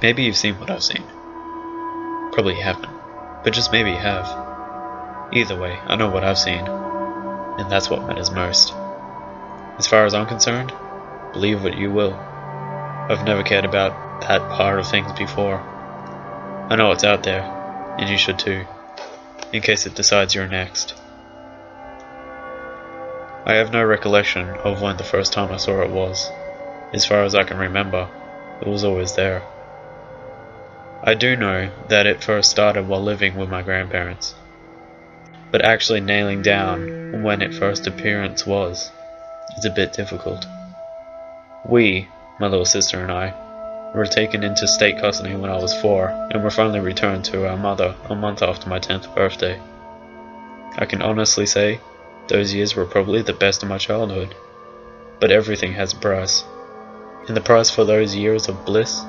Maybe you've seen what I've seen. Probably you haven't, but just maybe you have. Either way, I know what I've seen, and that's what matters most. As far as I'm concerned, believe what you will. I've never cared about that part of things before. I know it's out there, and you should too, in case it decides you're next. I have no recollection of when the first time I saw it was. As far as I can remember, it was always there. I do know that it first started while living with my grandparents, but actually nailing down when its first appearance was is a bit difficult. We, my little sister and I, were taken into state custody when I was 4 and were finally returned to our mother a month after my 10th birthday. I can honestly say those years were probably the best of my childhood, but everything has a price, and the price for those years of bliss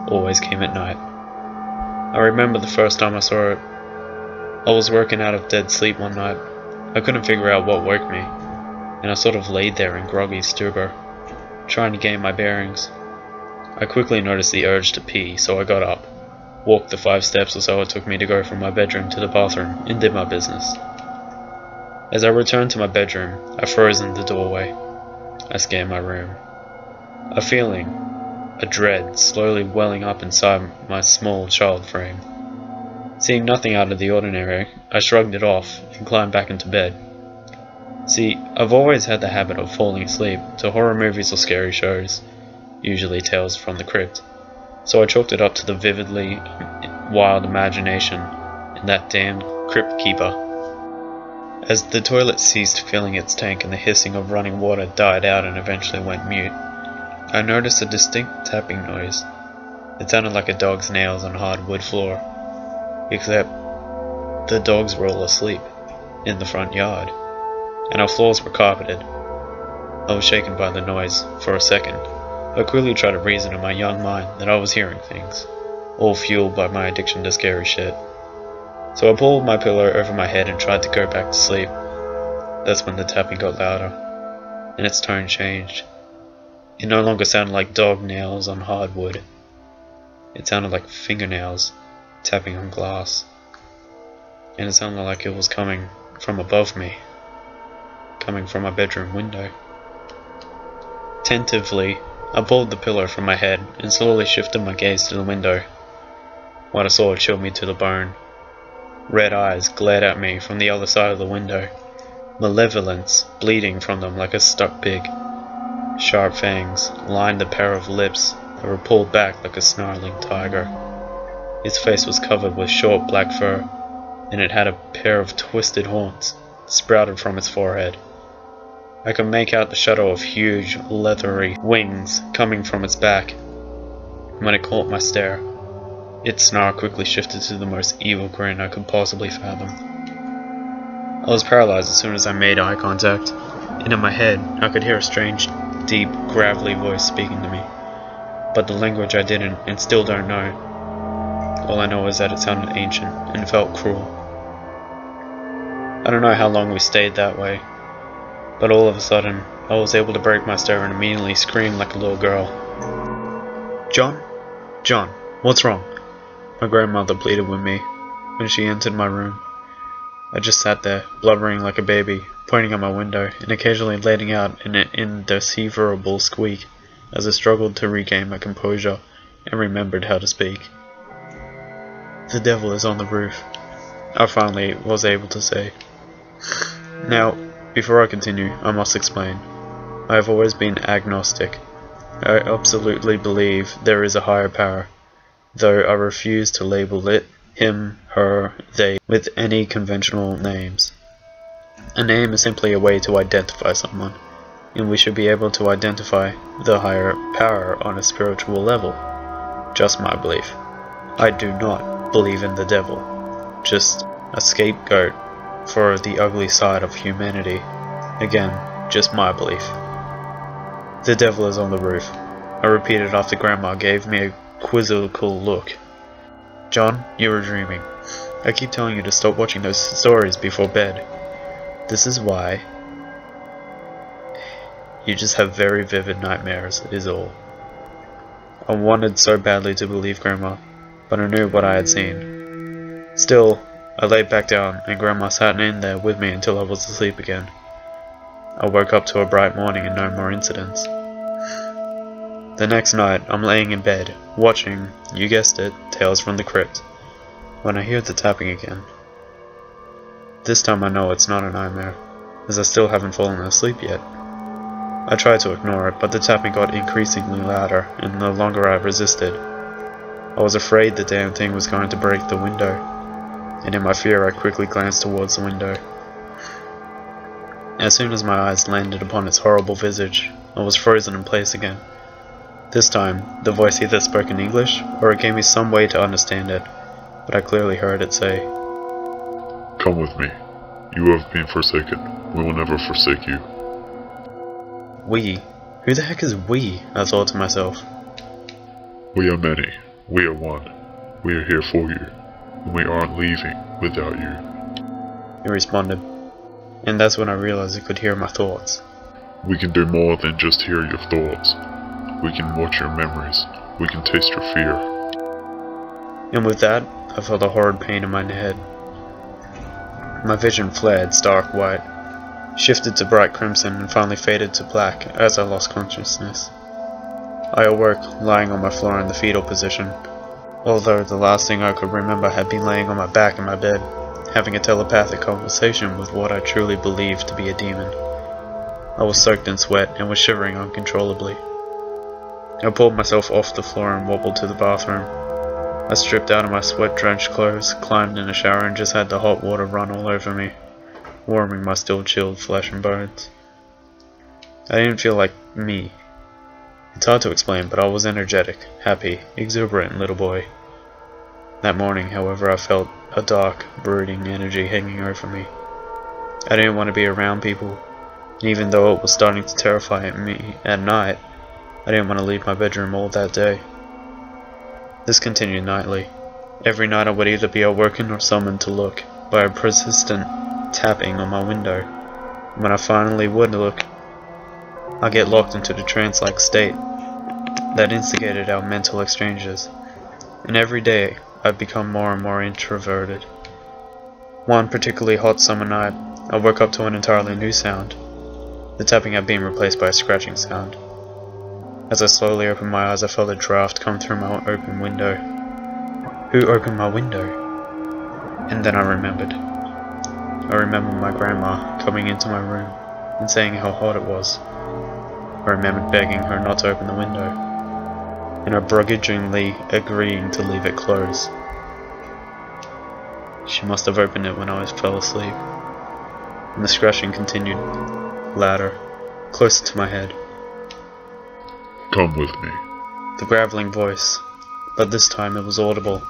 always came at night. I remember the first time I saw it. I was working out of dead sleep one night. I couldn't figure out what woke me, and I sort of laid there in groggy stupor, trying to gain my bearings. I quickly noticed the urge to pee, so I got up, walked the 5 steps or so it took me to go from my bedroom to the bathroom, and did my business. As I returned to my bedroom, I froze in the doorway. I scanned my room. A feeling, a dread, slowly welling up inside my small child frame. Seeing nothing out of the ordinary, I shrugged it off and climbed back into bed. See, I've always had the habit of falling asleep to horror movies or scary shows, usually Tales from the Crypt, so I chalked it up to the vividly wild imagination and that damned crypt keeper. As the toilet ceased filling its tank and the hissing of running water died out and eventually went mute, I noticed a distinct tapping noise. It sounded like a dog's nails on hard wood floor, except the dogs were all asleep in the front yard, and our floors were carpeted. I was shaken by the noise for a second. I quickly tried to reason in my young mind that I was hearing things, all fueled by my addiction to scary shit. So I pulled my pillow over my head and tried to go back to sleep. That's when the tapping got louder, and its tone changed. It no longer sounded like dog nails on hardwood. It sounded like fingernails tapping on glass. And it sounded like it was coming from above me, coming from my bedroom window. Tentatively, I pulled the pillow from my head and slowly shifted my gaze to the window. What I saw chilled me to the bone. Red eyes glared at me from the other side of the window, malevolence bleeding from them like a stuck pig. Sharp fangs lined a pair of lips that were pulled back like a snarling tiger. Its face was covered with short black fur, and it had a pair of twisted horns sprouted from its forehead. I could make out the shadow of huge, leathery wings coming from its back. When it caught my stare, its snarl quickly shifted to the most evil grin I could possibly fathom. I was paralyzed as soon as I made eye contact, and in my head I could hear a strange, deep, gravelly voice speaking to me, but the language I didn't and still don't know. All I know is that it sounded ancient and felt cruel. I don't know how long we stayed that way, but all of a sudden I was able to break my stare and immediately scream like a little girl. "John? John, what's wrong?" My grandmother pleaded with me when she entered my room. I just sat there, blubbering like a baby, pointing at my window, and occasionally letting out an indecipherable squeak as I struggled to regain my composure and remembered how to speak. "The devil is on the roof," I finally was able to say. Now, before I continue, I must explain. I have always been agnostic. I absolutely believe there is a higher power, though I refuse to label it, him, her, they, with any conventional names. A name is simply a way to identify someone, and we should be able to identify the higher power on a spiritual level. Just my belief. I do not believe in the devil, just a scapegoat for the ugly side of humanity. Again, just my belief. "The devil is on the roof," I repeated after Grandma gave me a quizzical look. "John, you were dreaming. I keep telling you to stop watching those stories before bed. This is why. You just have very vivid nightmares, is all." I wanted so badly to believe Grandma, but I knew what I had seen. Still, I laid back down, and Grandma sat in there with me until I was asleep again. I woke up to a bright morning and no more incidents. The next night, I'm laying in bed, watching, you guessed it, Tales from the Crypt, when I hear the tapping again. This time I know it's not a nightmare, as I still haven't fallen asleep yet. I tried to ignore it, but the tapping got increasingly louder, and the longer I resisted. I was afraid the damn thing was going to break the window, and in my fear I quickly glanced towards the window. As soon as my eyes landed upon its horrible visage, I was frozen in place again. This time, the voice either spoke in English, or it gave me some way to understand it, but I clearly heard it say, "Come with me. You have been forsaken. We will never forsake you." We? Who the heck is we? I thought to myself. We are many. We are one. We are here for you, and we aren't leaving without you. It responded, and that's when I realized it could hear my thoughts. We can do more than just hear your thoughts. We can watch your memories. We can taste your fear. And with that, I felt a horrid pain in my head. My vision flared stark white, shifted to bright crimson, and finally faded to black as I lost consciousness. I awoke, lying on my floor in the fetal position, although the last thing I could remember had been laying on my back in my bed, having a telepathic conversation with what I truly believed to be a demon. I was soaked in sweat and was shivering uncontrollably. I pulled myself off the floor and wobbled to the bathroom. I stripped out of my sweat-drenched clothes, climbed in the shower, and just had the hot water run all over me, warming my still chilled flesh and bones. I didn't feel like me. It's hard to explain, but I was energetic, happy, exuberant little boy. That morning, however, I felt a dark, brooding energy hanging over me. I didn't want to be around people, and even though it was starting to terrify me at night, I didn't want to leave my bedroom all that day. This continued nightly. Every night I would either be awoken or summoned to look by a persistent tapping on my window. When I finally would look, I get locked into the trance-like state that instigated our mental exchanges, and every day I've become more and more introverted. One particularly hot summer night, I woke up to an entirely new sound. The tapping had been replaced by a scratching sound. As I slowly opened my eyes, I felt a draft come through my open window. Who opened my window? And then I remembered. I remembered my grandma coming into my room and saying how hot it was. I remembered begging her not to open the window, and her begrudgingly agreeing to leave it closed. She must have opened it when I fell asleep, and the scratching continued, louder, closer to my head. "Come with me." The gravelling voice, but this time it was audible.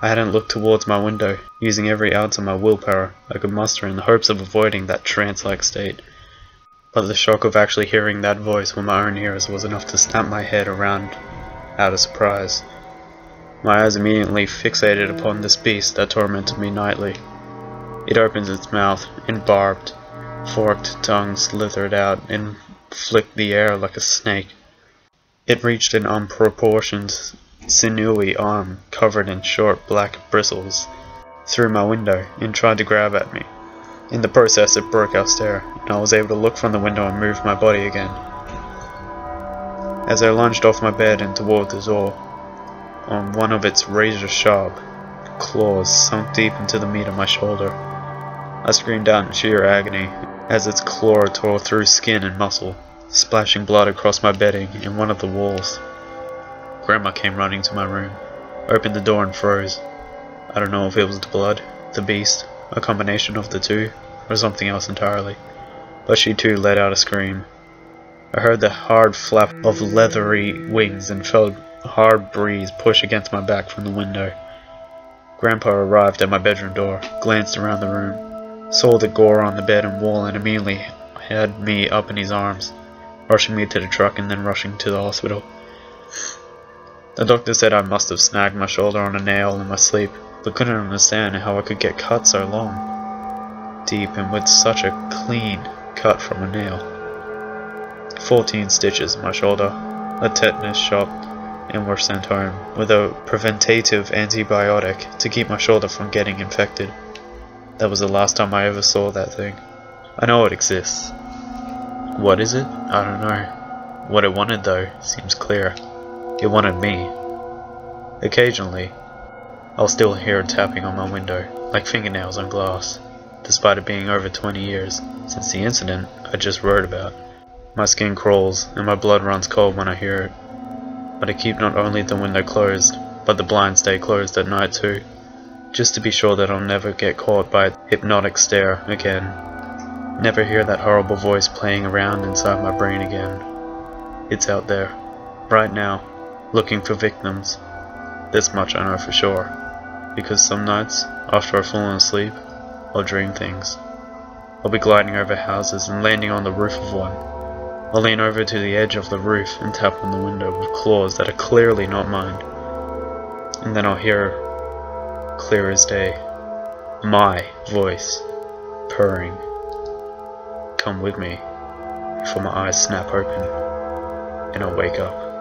I hadn't looked towards my window, using every ounce of my willpower I could muster in the hopes of avoiding that trance-like state. But the shock of actually hearing that voice with my own ears was enough to snap my head around out of surprise. My eyes immediately fixated upon this beast that tormented me nightly. It opened its mouth, and barbed, forked tongue slithered out and flicked the air like a snake. It reached an unproportioned, sinewy arm covered in short black bristles through my window and tried to grab at me. In the process, it broke our stare, and I was able to look from the window and move my body again. As I lunged off my bed and toward the door, on one of its razor-sharp claws sunk deep into the meat of my shoulder. I screamed out in sheer agony as its claw tore through skin and muscle, splashing blood across my bedding and one of the walls. Grandma came running to my room, opened the door and froze. I don't know if it was the blood, the beast, a combination of the two, or something else entirely, but she too let out a scream. I heard the hard flap of leathery wings and felt a hard breeze push against my back from the window. Grandpa arrived at my bedroom door, glanced around the room, saw the gore on the bed and wall, and immediately had me up in his arms, rushing me to the truck and then rushing to the hospital. The doctor said I must have snagged my shoulder on a nail in my sleep, but couldn't understand how I could get cut so long, deep and with such a clean cut from a nail. 14 stitches in my shoulder, a tetanus shot, and were sent home with a preventative antibiotic to keep my shoulder from getting infected. That was the last time I ever saw that thing. I know it exists. What is it? I don't know. What it wanted though seems clear. It wanted me. Occasionally, I'll still hear it tapping on my window, like fingernails on glass, despite it being over 20 years since the incident I just wrote about. My skin crawls and my blood runs cold when I hear it. But I keep not only the window closed, but the blinds stay closed at night too, just to be sure that I'll never get caught by its hypnotic stare again. Never hear that horrible voice playing around inside my brain again. It's out there, right now, looking for victims. This much I know for sure, because some nights, after I've fallen asleep, I'll dream things. I'll be gliding over houses and landing on the roof of one. I'll lean over to the edge of the roof and tap on the window with claws that are clearly not mine. And then I'll hear, clear as day, my voice, purring. Come with me, before my eyes snap open, and I'll wake up.